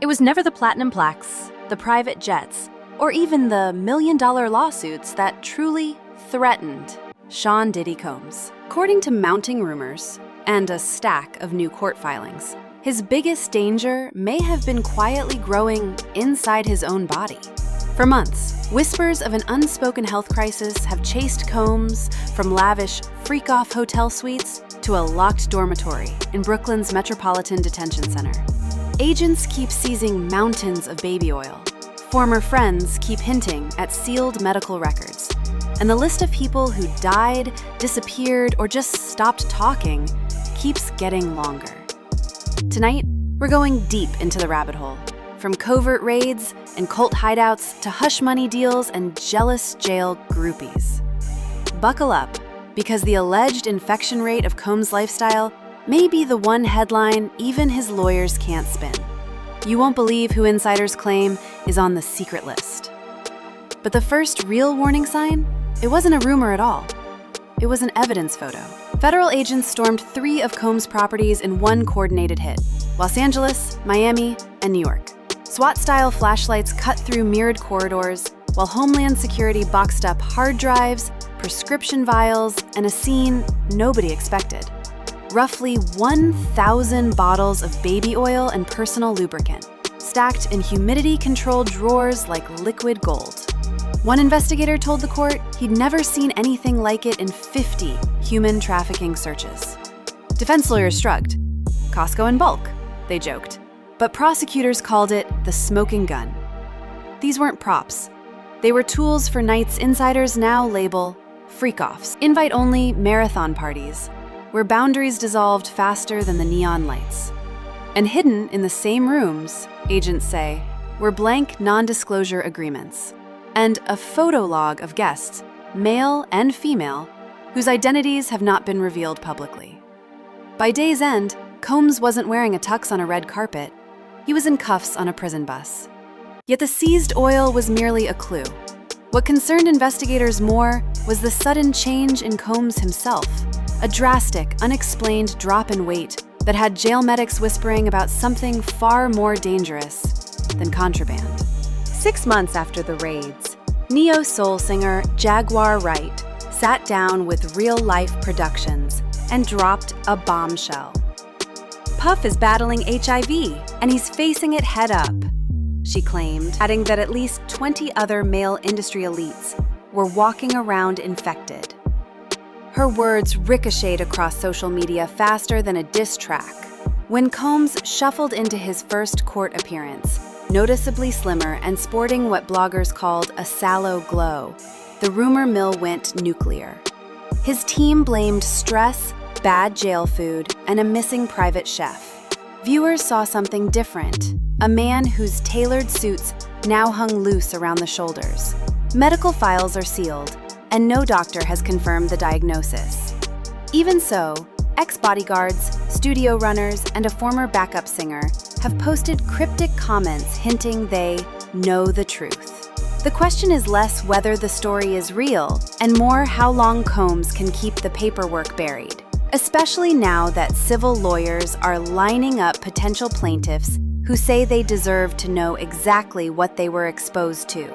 It was never the platinum plaques, the private jets, or even the million-dollar lawsuits that truly threatened Sean Diddy Combs. According to mounting rumors and a stack of new court filings, his biggest danger may have been quietly growing inside his own body. For months, whispers of an unspoken health crisis have chased Combs from lavish, freak-off hotel suites to a locked dormitory in Brooklyn's Metropolitan Detention Center. Agents keep seizing mountains of baby oil. Former friends keep hinting at sealed medical records. And the list of people who died, disappeared, or just stopped talking keeps getting longer. Tonight, we're going deep into the rabbit hole, from covert raids and cult hideouts to hush money deals and jealous jail groupies. Buckle up, because the alleged infection rate of Combs' lifestyle may be the one headline even his lawyers can't spin. You won't believe who insiders claim is on the secret list. But the first real warning sign? It wasn't a rumor at all. It was an evidence photo. Federal agents stormed 3 of Combs' properties in one coordinated hit: Los Angeles, Miami, and New York. SWAT-style flashlights cut through mirrored corridors, while Homeland Security boxed up hard drives, prescription vials, and a scene nobody expected. Roughly 1,000 bottles of baby oil and personal lubricant, stacked in humidity-controlled drawers like liquid gold. One investigator told the court he'd never seen anything like it in 50 human trafficking searches. Defense lawyers shrugged. Costco in bulk, they joked. But prosecutors called it the smoking gun. These weren't props. They were tools for nights insiders now label freak-offs, invite-only marathon parties, where boundaries dissolved faster than the neon lights. And hidden in the same rooms, agents say, were blank non-disclosure agreements and a photo log of guests, male and female, whose identities have not been revealed publicly. By day's end, Combs wasn't wearing a tux on a red carpet. He was in cuffs on a prison bus. Yet the seized oil was merely a clue. What concerned investigators more was the sudden change in Combs himself, a drastic, unexplained drop in weight that had jail medics whispering about something far more dangerous than contraband. 6 months after the raids, neo-soul singer Jaguar Wright sat down with Real Life Productions and dropped a bombshell. Puff is battling HIV, and he's facing it head up, she claimed, adding that at least 20 other male industry elites were walking around infected. Her words ricocheted across social media faster than a diss track. When Combs shuffled into his first court appearance, noticeably slimmer and sporting what bloggers called a sallow glow, the rumor mill went nuclear. His team blamed stress, bad jail food, and a missing private chef. Viewers saw something different, a man whose tailored suits now hung loose around the shoulders. Medical files are sealed, and no doctor has confirmed the diagnosis. Even so, ex-bodyguards, studio runners, and a former backup singer have posted cryptic comments hinting they know the truth. The question is less whether the story is real, and more how long Combs can keep the paperwork buried, especially now that civil lawyers are lining up potential plaintiffs who say they deserve to know exactly what they were exposed to.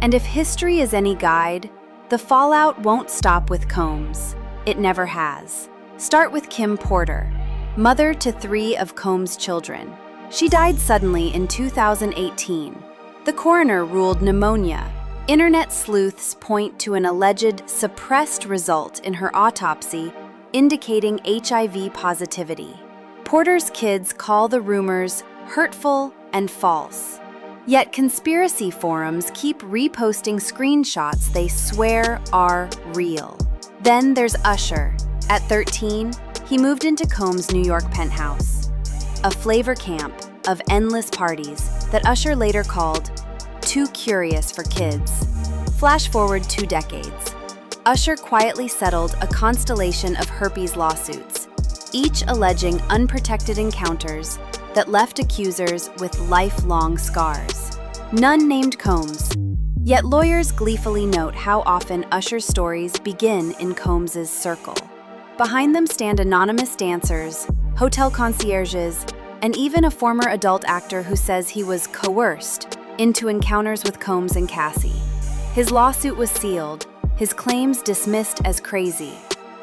And if history is any guide, the fallout won't stop with Combs. It never has. Start with Kim Porter, mother to 3 of Combs' children. She died suddenly in 2018. The coroner ruled pneumonia. Internet sleuths point to an alleged suppressed result in her autopsy indicating HIV positivity. Porter's kids call the rumors hurtful and false. Yet conspiracy forums keep reposting screenshots they swear are real. Then there's Usher. At 13, he moved into Combs' New York penthouse, a flavor camp of endless parties that Usher later called too curious for kids. Flash forward 2 decades. Usher quietly settled a constellation of herpes lawsuits, each alleging unprotected encounters that left accusers with lifelong scars. None named Combs. Yet lawyers gleefully note how often Usher's stories begin in Combs' circle. Behind them stand anonymous dancers, hotel concierges, and even a former adult actor who says he was coerced into encounters with Combs and Cassie. His lawsuit was sealed, his claims dismissed as crazy,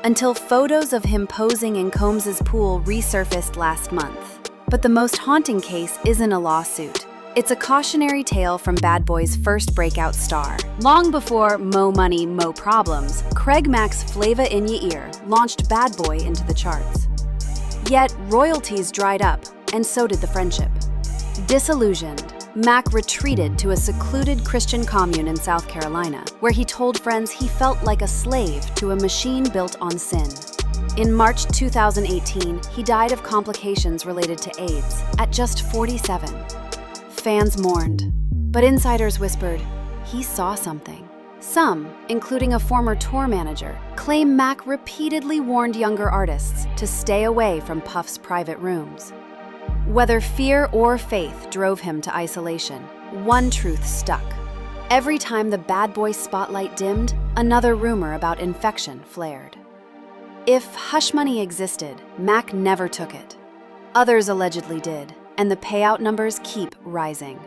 until photos of him posing in Combs's pool resurfaced last month. But the most haunting case isn't a lawsuit. It's a cautionary tale from Bad Boy's first breakout star. Long before Mo Money, Mo Problems, Craig Mack's Flava in Ya Ear launched Bad Boy into the charts. Yet, royalties dried up, and so did the friendship. Disillusioned, Mack retreated to a secluded Christian commune in South Carolina, where he told friends he felt like a slave to a machine built on sin. In March 2018, he died of complications related to AIDS at just 47. Fans mourned, but insiders whispered he saw something. Some, including a former tour manager, claim Mack repeatedly warned younger artists to stay away from Puff's private rooms. Whether fear or faith drove him to isolation, one truth stuck. Every time the Bad Boy spotlight dimmed, another rumor about infection flared. If hush money existed, Mack never took it. Others allegedly did, and the payout numbers keep rising.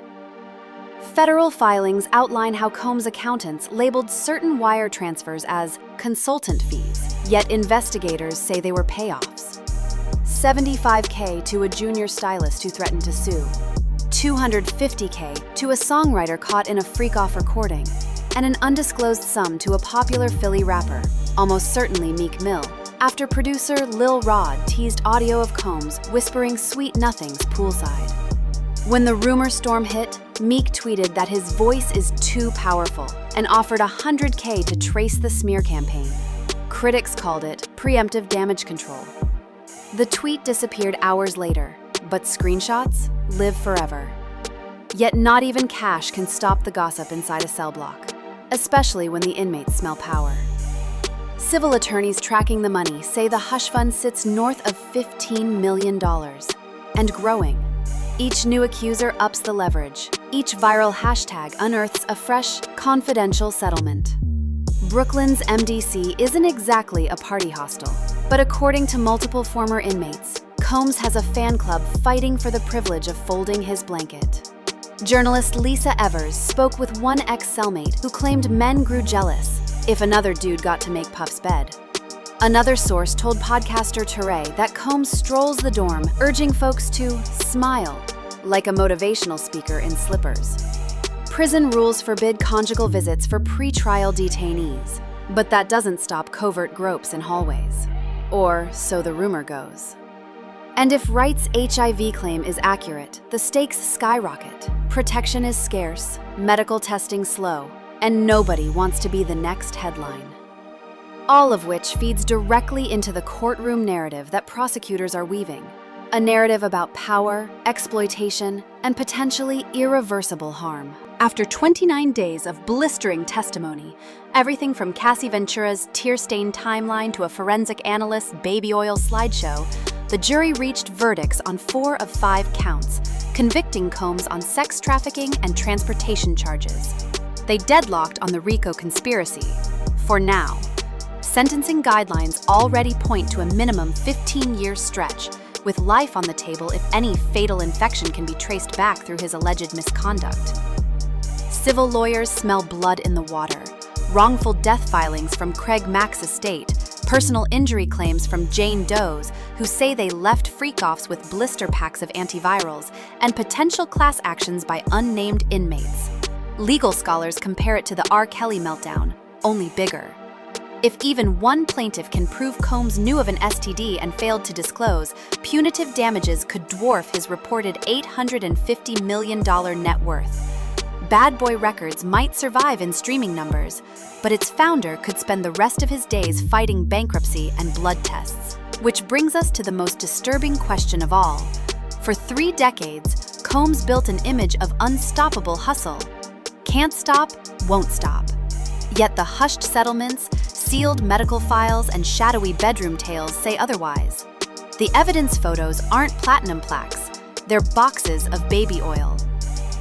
Federal filings outline how Combs' accountants labeled certain wire transfers as consultant fees, yet investigators say they were payoffs. $75K to a junior stylist who threatened to sue, $250K to a songwriter caught in a freak-off recording, and an undisclosed sum to a popular Philly rapper, almost certainly Meek Mill, after producer Lil Rod teased audio of Combs whispering sweet nothings poolside. When the rumor storm hit, Meek tweeted that his voice is too powerful and offered $100K to trace the smear campaign. Critics called it preemptive damage control. The tweet disappeared hours later, but screenshots live forever. Yet not even cash can stop the gossip inside a cell block, especially when the inmates smell power. Civil attorneys tracking the money say the hush fund sits north of $15 million, and growing. Each new accuser ups the leverage. Each viral hashtag unearths a fresh, confidential settlement. Brooklyn's MDC isn't exactly a party hostel, but according to multiple former inmates, Combs has a fan club fighting for the privilege of folding his blanket. Journalist Lisa Evers spoke with one ex-cellmate who claimed men grew jealous if another dude got to make Puff's bed. Another source told podcaster Teray that Combs strolls the dorm, urging folks to smile, like a motivational speaker in slippers. Prison rules forbid conjugal visits for pre-trial detainees, but that doesn't stop covert gropes in hallways. Or so the rumor goes. And if Wright's HIV claim is accurate, the stakes skyrocket. Protection is scarce, medical testing slow, and nobody wants to be the next headline. All of which feeds directly into the courtroom narrative that prosecutors are weaving. A narrative about power, exploitation, and potentially irreversible harm. After 29 days of blistering testimony, everything from Cassie Ventura's tear-stained timeline to a forensic analyst's baby oil slideshow, the jury reached verdicts on 4 of 5 counts, convicting Combs on sex trafficking and transportation charges. They deadlocked on the RICO conspiracy, for now. Sentencing guidelines already point to a minimum 15-year stretch, with life on the table if any fatal infection can be traced back through his alleged misconduct. Civil lawyers smell blood in the water, wrongful death filings from Craig Mack's estate, personal injury claims from Jane Doe's, who say they left freak-offs with blister packs of antivirals, and potential class actions by unnamed inmates. Legal scholars compare it to the R. Kelly meltdown, only bigger. If even one plaintiff can prove Combs knew of an STD and failed to disclose, punitive damages could dwarf his reported $850 million net worth. Bad Boy Records might survive in streaming numbers, but its founder could spend the rest of his days fighting bankruptcy and blood tests. Which brings us to the most disturbing question of all. For 3 decades, Combs built an image of unstoppable hustle. Can't stop, won't stop. Yet the hushed settlements, sealed medical files, and shadowy bedroom tales say otherwise. The evidence photos aren't platinum plaques, they're boxes of baby oil.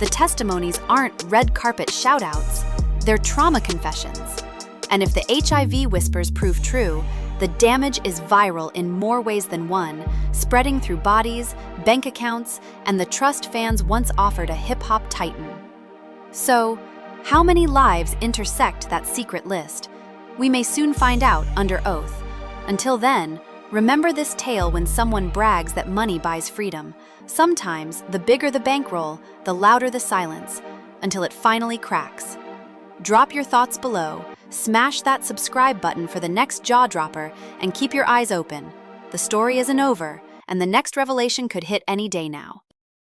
The testimonies aren't red carpet shout-outs, they're trauma confessions. And if the HIV whispers prove true, The damage is viral in more ways than one, spreading through bodies, bank accounts, and the trust fans once offered a hip-hop titan. So, how many lives intersect that secret list? We may soon find out under oath. Until then, remember this tale when someone brags that money buys freedom. Sometimes, the bigger the bankroll, the louder the silence, until it finally cracks. Drop your thoughts below, smash that subscribe button for the next jaw dropper, and keep your eyes open. The story isn't over, and the next revelation could hit any day now.